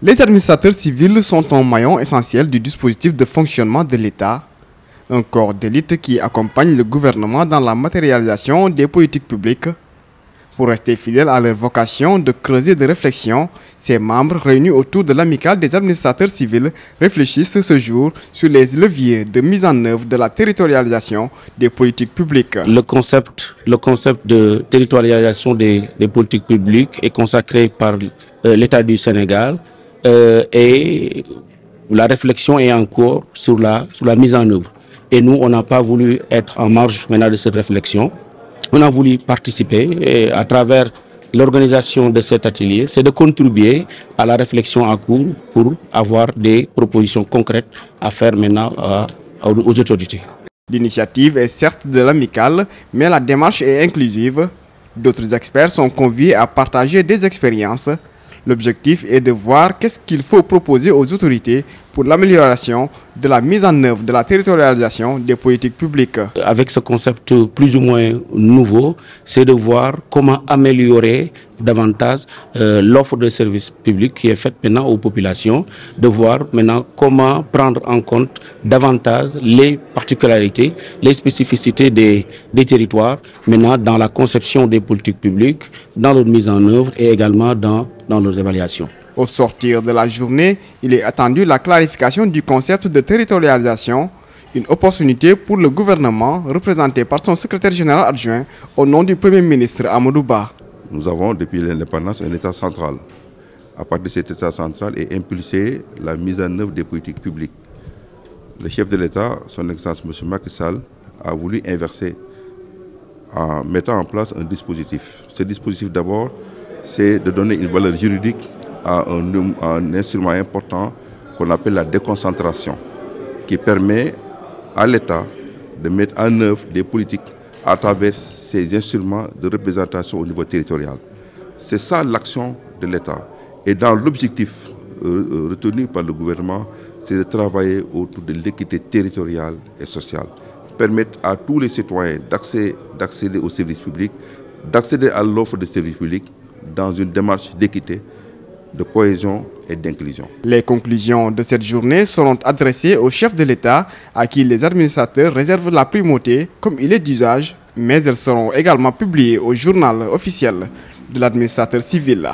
Les administrateurs civils sont un maillon essentiel du dispositif de fonctionnement de l'État, un corps d'élite qui accompagne le gouvernement dans la matérialisation des politiques publiques. Pour rester fidèles à leur vocation de creuser de réflexion, ces membres réunis autour de l'amicale des administrateurs civils réfléchissent ce jour sur les leviers de mise en œuvre de la territorialisation des politiques publiques. Le concept de territorialisation des politiques publiques est consacré par l'État du Sénégal et la réflexion est en cours sur la mise en œuvre. Et nous, on n'a pas voulu être en marge maintenant de cette réflexion. On a voulu participer à travers l'organisation de cet atelier, c'est de contribuer à la réflexion en cours pour avoir des propositions concrètes à faire maintenant aux autorités. L'initiative est certes de l'amicale, mais la démarche est inclusive. D'autres experts sont conviés à partager des expériences. L'objectif est de voir qu'est-ce qu'il faut proposer aux autorités pour l'amélioration de la mise en œuvre de la territorialisation des politiques publiques. Avec ce concept plus ou moins nouveau, c'est de voir comment améliorer davantage l'offre de services publics qui est faite maintenant aux populations, de voir maintenant comment prendre en compte davantage les particularités, les spécificités des territoires, maintenant dans la conception des politiques publiques, dans leur mise en œuvre et également dans leurs évaluations. Au sortir de la journée, il est attendu la clarification du concept de territorialisation, une opportunité pour le gouvernement représenté par son secrétaire général adjoint au nom du Premier ministre Amadou Ba. Nous avons depuis l'indépendance un État central. À partir de cet État central est impulsée la mise en œuvre des politiques publiques. Le chef de l'État, son Excellence M. Macky Sall, a voulu inverser en mettant en place un dispositif. Ce dispositif d'abord, c'est de donner une valeur juridique à un instrument important qu'on appelle la déconcentration, qui permet à l'État de mettre en œuvre des politiques à travers ces instruments de représentation au niveau territorial. C'est ça l'action de l'État. Et dans l'objectif retenu par le gouvernement, c'est de travailler autour de l'équité territoriale et sociale. Permettre à tous les citoyens d'accéder aux services publics, d'accéder à l'offre de services publics dans une démarche d'équité, de cohésion et d'inclusion. Les conclusions de cette journée seront adressées au chef de l'État à qui les administrateurs réservent la primauté comme il est d'usage, mais elles seront également publiées au journal officiel de l'administrateur civil.